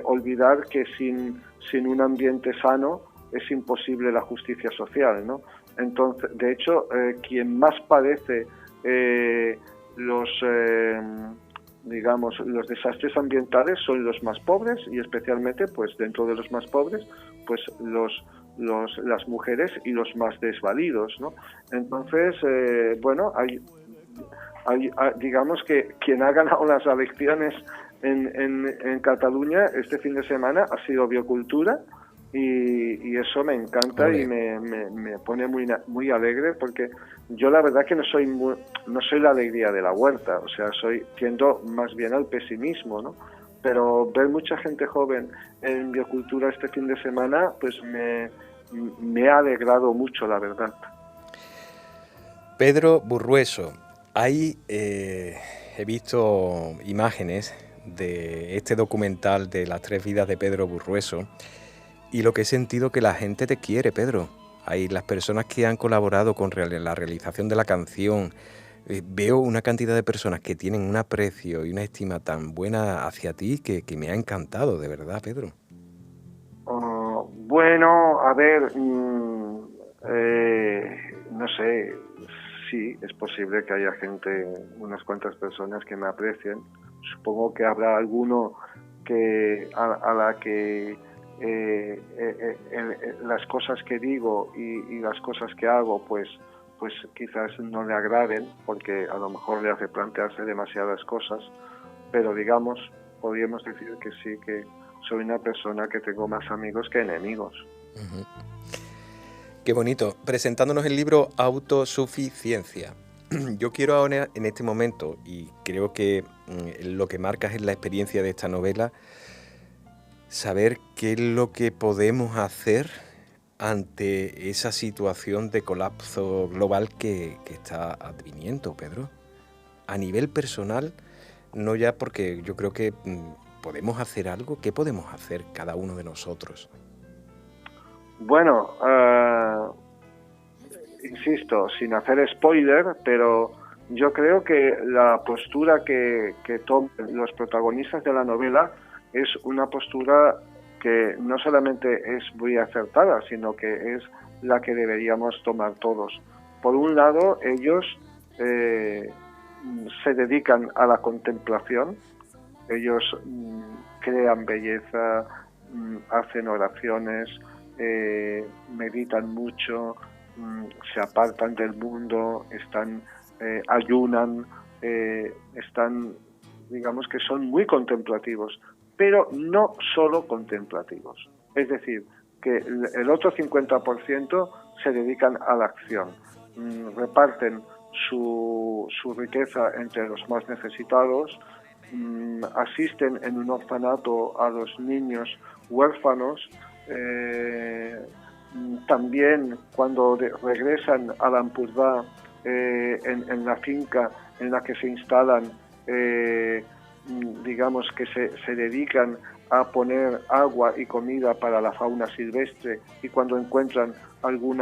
[SPEAKER 9] olvidar que sin un ambiente sano es imposible la justicia social, ¿no? Entonces, de hecho, quien más padece los desastres ambientales son los más pobres y especialmente, pues dentro de los más pobres, pues las mujeres y los más desvalidos, ¿no? Entonces, digamos que quien ha ganado las elecciones en Cataluña este fin de semana ha sido Biocultura y eso me encanta. Olé. Y me pone muy alegre porque yo la verdad que no soy la alegría de la huerta, o sea, tiendo más bien al pesimismo, ¿no? Pero ver mucha gente joven en Biocultura este fin de semana pues me ha alegrado mucho, la verdad.
[SPEAKER 2] Pedro Burrueso, ahí he visto imágenes de este documental de las 3 vidas de Pedro Burrueso y lo que he sentido que la gente te quiere, Pedro. Hay las personas que han colaborado con la realización de la canción. Veo una cantidad de personas que tienen un aprecio y una estima tan buena hacia ti que me ha encantado, de verdad, Pedro.
[SPEAKER 9] Bueno, a ver, no sé, sí, es posible que haya gente, unas cuantas personas que me aprecien. Supongo que habrá alguno que a la que las cosas que digo y las cosas que hago pues quizás no le agraden porque a lo mejor le hace plantearse demasiadas cosas, pero digamos, podríamos decir que sí, que soy una persona que tengo más amigos que enemigos.
[SPEAKER 2] Uh-huh. Qué bonito. Presentándonos el libro Autosuficiencia. Yo quiero ahora, en este momento, y creo que lo que marcas es la experiencia de esta novela, saber qué es lo que podemos hacer ante esa situación de colapso global que está adviniendo, Pedro. A nivel personal, no ya porque yo creo que podemos hacer algo. ¿Qué podemos hacer cada uno de nosotros?
[SPEAKER 9] Bueno, insisto, sin hacer spoiler, pero yo creo que la postura que toman los protagonistas de la novela es una postura que no solamente es muy acertada, sino que es la que deberíamos tomar todos. Por un lado, ellos se dedican a la contemplación, ellos crean belleza, hacen oraciones, meditan mucho, se apartan del mundo, ayunan, digamos que son muy contemplativos, pero no solo contemplativos. Es decir, que el otro 50% se dedican a la acción, reparten su riqueza entre los más necesitados, asisten en un orfanato a los niños huérfanos, También cuando regresan a la Ampurdá, en la finca en la que se instalan, digamos que se dedican a poner agua y comida para la fauna silvestre, y cuando encuentran algún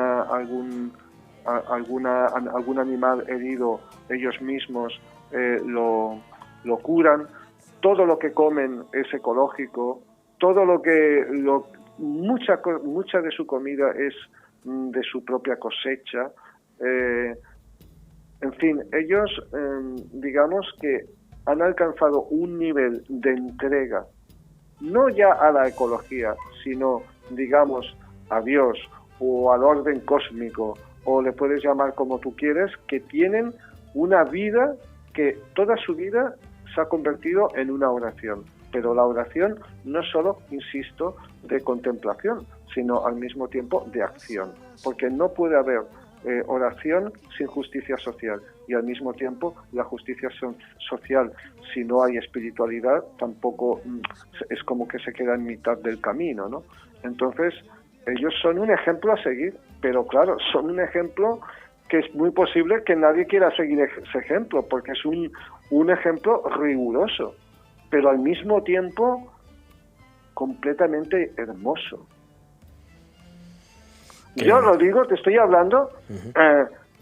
[SPEAKER 9] animal herido, ellos mismos lo curan. Todo lo que comen es ecológico, mucha de su comida es de su propia cosecha. En fin, ellos digamos que han alcanzado un nivel de entrega, no ya a la ecología, sino, digamos, a Dios o al orden cósmico, o le puedes llamar como tú quieres, que tienen una vida que toda su vida se ha convertido en una oración. Pero la oración no es solo, insisto, de contemplación, sino al mismo tiempo de acción, porque no puede haber oración sin justicia social, y al mismo tiempo la justicia social, si no hay espiritualidad, tampoco es como que se queda en mitad del camino, ¿no? Entonces, ellos son un ejemplo a seguir, pero claro, son un ejemplo que es muy posible que nadie quiera seguir ese ejemplo, porque es un ejemplo riguroso, pero al mismo tiempo completamente hermoso. Yo lo digo, te estoy hablando,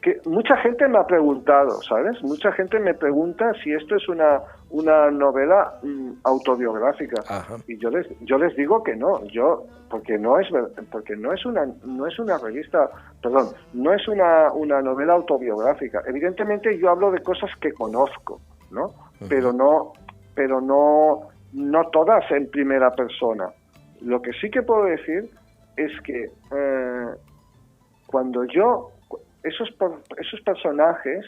[SPEAKER 9] que mucha gente me ha preguntado, ¿sabes? Mucha gente me pregunta si esto es una novela autobiográfica. Ajá. Y yo les digo que no, porque no es una revista, perdón, no es una novela autobiográfica. Evidentemente yo hablo de cosas que conozco, ¿no? Uh-huh. Pero no todas en primera persona. Lo que sí que puedo decir es que cuando esos personajes,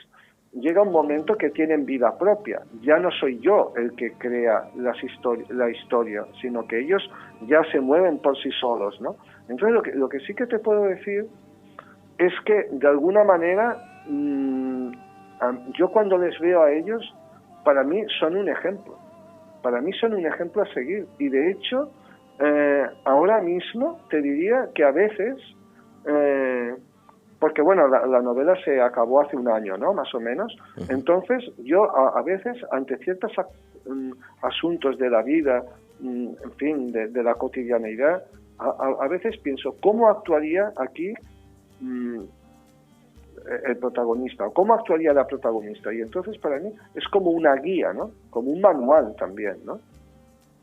[SPEAKER 9] llega un momento que tienen vida propia. Ya no soy yo el que crea la historia, sino que ellos ya se mueven por sí solos, ¿no? Entonces lo que sí que te puedo decir es que de alguna manera yo cuando les veo a ellos, para mí son un ejemplo. Para mí son un ejemplo a seguir. Y de hecho, ahora mismo te diría que a veces, porque bueno, la novela se acabó hace un año, ¿no? Más o menos. Entonces yo a veces, ante ciertos asuntos de la vida, en fin, de la cotidianeidad, a veces pienso, ¿cómo actuaría aquí el protagonista? ¿O cómo actuaría la protagonista? Y entonces para mí es como una guía, ¿no? Como un manual también, ¿no?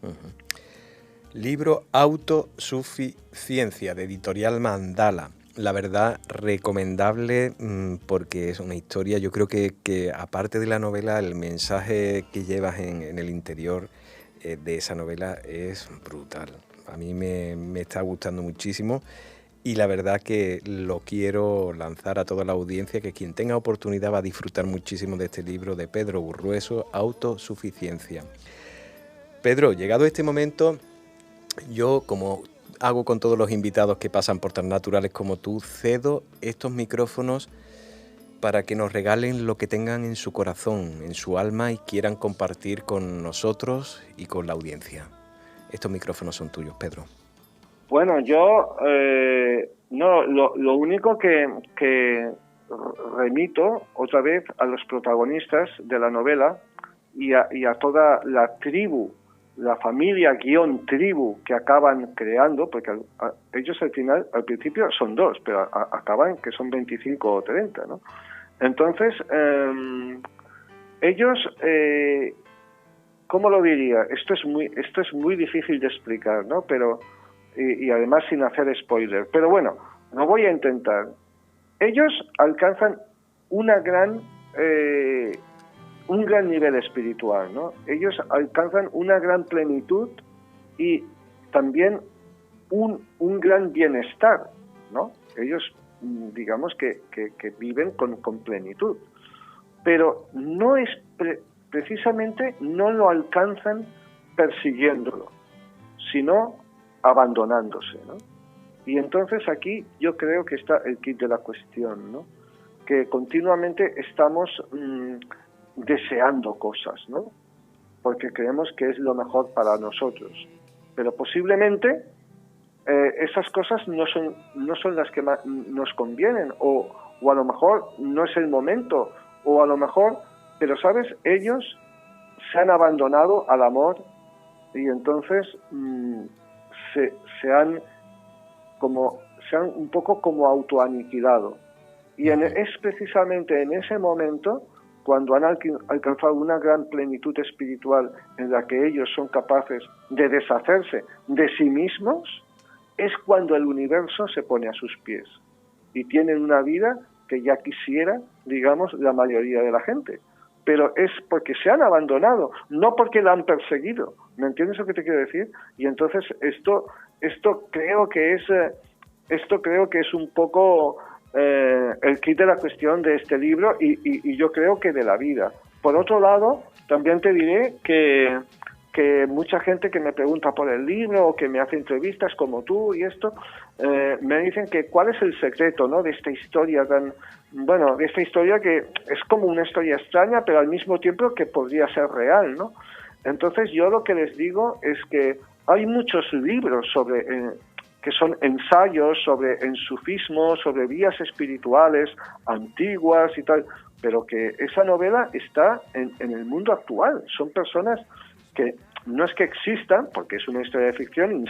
[SPEAKER 2] Uh-huh. Libro Autosuficiencia, de Editorial Mandala. La verdad, recomendable porque es una historia, yo creo que aparte de la novela, el mensaje que llevas en el interior de esa novela es brutal. A mí me está gustando muchísimo y la verdad que lo quiero lanzar a toda la audiencia, que quien tenga oportunidad va a disfrutar muchísimo de este libro de Pedro Burrueso, Autosuficiencia. Pedro, llegado este momento, yo, como hago con todos los invitados que pasan por tan naturales como tú, cedo estos micrófonos para que nos regalen lo que tengan en su corazón, en su alma, y quieran compartir con nosotros y con la audiencia. Estos micrófonos son tuyos, Pedro.
[SPEAKER 9] Bueno, yo lo único que remito otra vez a los protagonistas de la novela y a toda la tribu, la familia tribu que acaban creando, porque ellos al principio son 2, pero acaban que son 25 o 30, ¿no? Entonces, ellos, ¿cómo lo diría? Esto es muy difícil de explicar, ¿no? Pero y además sin hacer spoiler. Pero bueno, lo voy a intentar. Ellos alcanzan un gran nivel espiritual, ¿no? Ellos alcanzan una gran plenitud y también un gran bienestar, ¿no? Ellos, digamos que viven con plenitud. Pero no es precisamente no lo alcanzan persiguiéndolo, sino abandonándose, ¿no? Y entonces aquí yo creo que está el quid de la cuestión, ¿no? Que continuamente estamos deseando cosas, ¿no? Porque creemos que es lo mejor para nosotros. Pero posiblemente esas cosas no son las que más nos convienen, o a lo mejor no es el momento, o a lo mejor, pero sabes, ellos se han abandonado al amor y entonces se han un poco como autoaniquilado. Y es precisamente en ese momento, cuando han alcanzado una gran plenitud espiritual en la que ellos son capaces de deshacerse de sí mismos, es cuando el universo se pone a sus pies y tienen una vida que ya quisiera, digamos, la mayoría de la gente. Pero es porque se han abandonado, no porque la han perseguido. ¿Me entiendes lo que te quiero decir? Y entonces esto creo que es un poco el kit de la cuestión de este libro y yo creo que de la vida. Por otro lado, también te diré que mucha gente que me pregunta por el libro o que me hace entrevistas como tú y esto, me dicen que cuál es el secreto, ¿no?, de esta historia de esta historia que es como una historia extraña, pero al mismo tiempo que podría ser real, ¿no? Entonces yo lo que les digo es que hay muchos libros sobre que son ensayos sobre ensufismo, sobre vías espirituales antiguas y tal, pero que esa novela está en el mundo actual. Son personas que no es que existan, porque es una historia de ficción,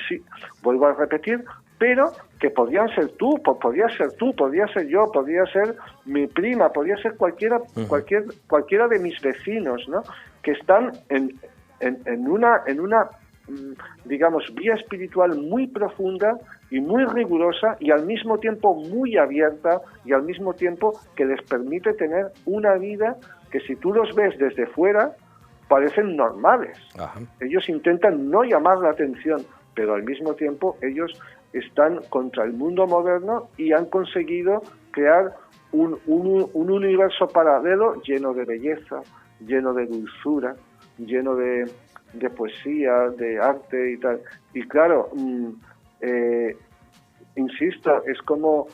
[SPEAKER 9] vuelvo a repetir, pero que podrían ser tú, podría ser yo, podría ser mi prima, podría ser cualquiera de mis vecinos, ¿no?, que están en una digamos, vía espiritual muy profunda y muy rigurosa y al mismo tiempo muy abierta y al mismo tiempo que les permite tener una vida que si tú los ves desde fuera parecen normales. Ajá. Ellos intentan no llamar la atención, pero al mismo tiempo ellos están contra el mundo moderno y han conseguido crear un universo paralelo lleno de belleza, lleno de dulzura, lleno de poesía, de arte y tal. Y claro, insisto, es como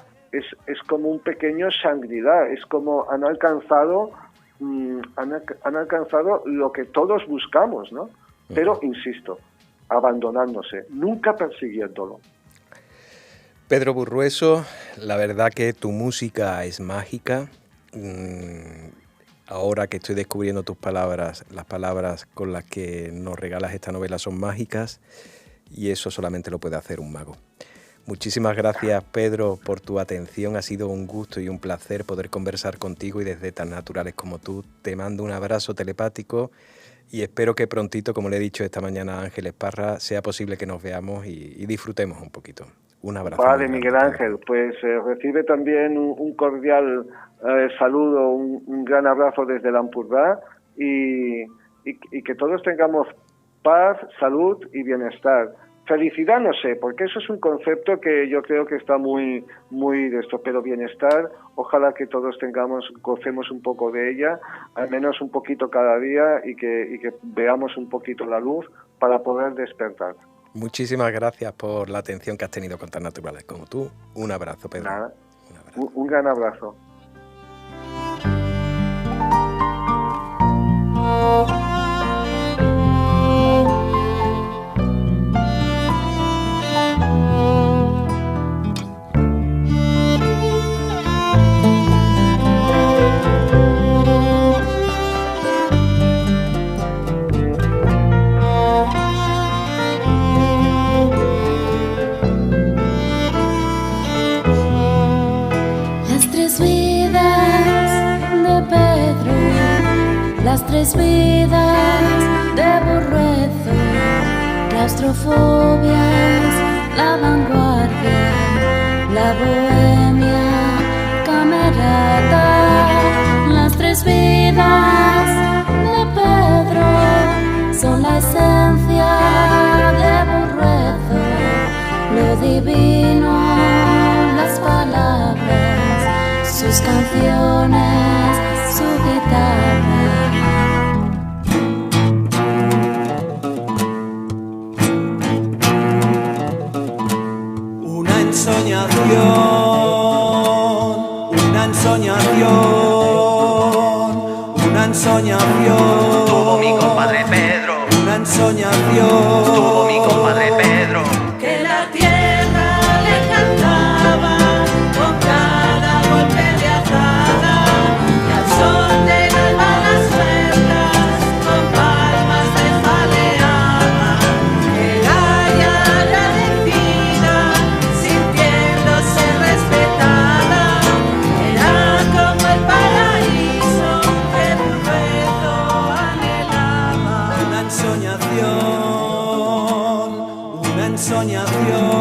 [SPEAKER 9] un pequeño Shangri-La, es como han alcanzado lo que todos buscamos, ¿no? Pero, insisto, abandonándose, nunca persiguiéndolo.
[SPEAKER 2] Pedro Burrueso, la verdad que tu música es mágica. Ahora que estoy descubriendo tus palabras, las palabras con las que nos regalas esta novela son mágicas y eso solamente lo puede hacer un mago. Muchísimas gracias, Pedro, por tu atención. Ha sido un gusto y un placer poder conversar contigo y desde tan naturales como tú. Te mando un abrazo telepático y espero que prontito, como le he dicho esta mañana a Ángeles Parra, sea posible que nos veamos y disfrutemos un poquito. Un abrazo.
[SPEAKER 9] Vale, Miguel Ángel, pues recibe también un cordial saludo, un gran abrazo desde el Ampurdá y que todos tengamos paz, salud y bienestar. Felicidad no sé, porque eso es un concepto que yo creo que está muy de esto, pero bienestar, ojalá que todos gocemos un poco de ella, al menos un poquito cada día y que veamos un poquito la luz para poder despertar.
[SPEAKER 2] Muchísimas gracias por la atención que has tenido con tan naturales como tú. Un abrazo, Pedro.
[SPEAKER 9] Nada. Un gran abrazo.
[SPEAKER 11] Las tres vidas de Burruezo, claustrofobias, la vanguardia, la bohemia, camerata. Las tres vidas de Pedro son la esencia de Burruezo, lo divino, las palabras, sus canciones, su guitarra.
[SPEAKER 12] Una ensoñación, tuvo mi compadre Pedro, una ensoñación, tuvo mi compadre Pedro, que la tierra canción.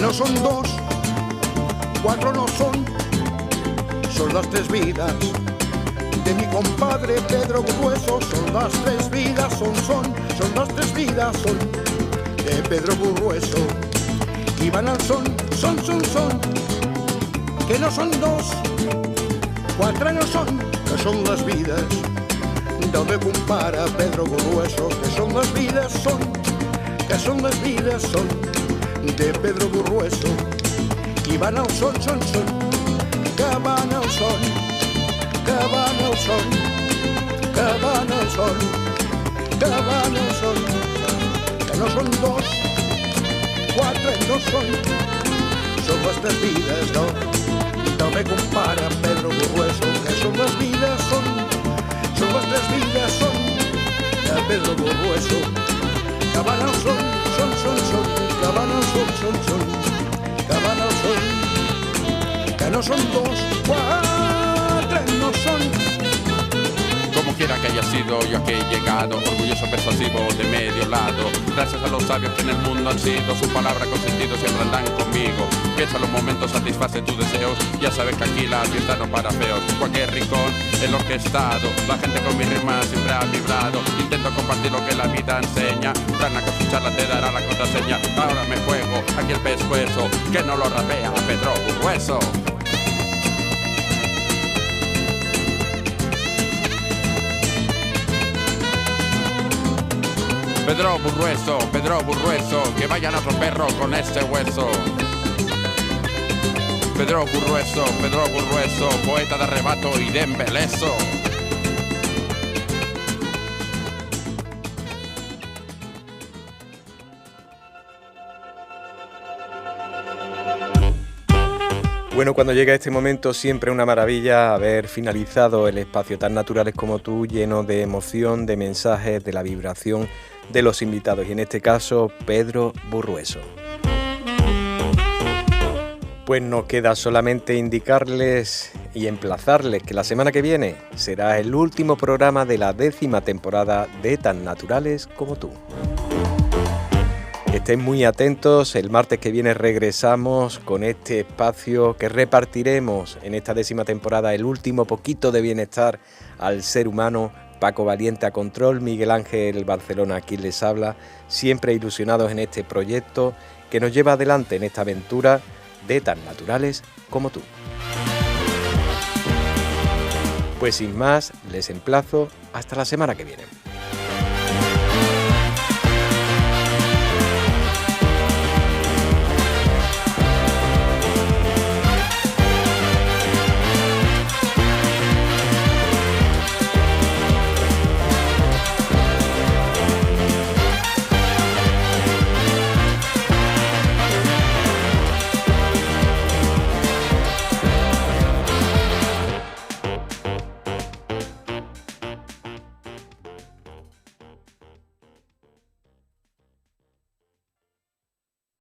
[SPEAKER 6] No son dos, cuatro no son las tres vidas de mi compadre Pedro Burrueso, son las tres vidas, son las tres vidas, son de Pedro Burrueso. Y van al son, que no son dos, cuatro no son, que son las vidas donde compara Pedro Burrueso, que son las vidas, que son las vidas, son de Pedro Burrueso. Y van al son, que van al son, que van al son, que van al son, que van al son, que no son dos, cuatro no son las tres vidas, no me compara Pedro Burrueso, que son las vidas, son las tres vidas, son de Pedro Burrueso. Que van al son, que van al son, que van al son, que no son dos, cuatro no son.
[SPEAKER 13] Como quiera que haya sido, yo que he llegado, orgulloso persuasivo de medio lado. Gracias a los sabios que en el mundo han sido, su palabra con sentido siempre andan conmigo. Piensa los momentos, satisface tus deseos, ya sabes que aquí la fiesta no para feos. Cualquier rincón en lo que he estado, la gente con mis rimas siempre ha vibrado. Intento compartir lo que la vida enseña, dan a cosecharla te dará la contraseña. Ahora me juego aquí el pescuezo, que no lo rapea Pedro Burrueso. Pedro Burrueso, que vayan a otro perro con este hueso. Pedro Burrueso, poeta de arrebato y de embeleso.
[SPEAKER 2] Bueno, cuando llega este momento siempre una maravilla haber finalizado el espacio Tan Naturales como Tú, lleno de emoción, de mensajes, de la vibración de los invitados, y en este caso Pedro Burrueso. Pues nos queda solamente indicarles y emplazarles que la semana que viene será el último programa de la 10ª temporada de Tan Naturales como Tú. Estén muy atentos, el martes que viene regresamos con este espacio que repartiremos en esta 10ª temporada el último poquito de bienestar al ser humano. Paco Valiente a control, Miguel Ángel Barcelona aquí les habla, siempre ilusionados en este proyecto que nos lleva adelante en esta aventura de Tan Naturales como Tú. Pues sin más, les emplazo hasta la semana que viene.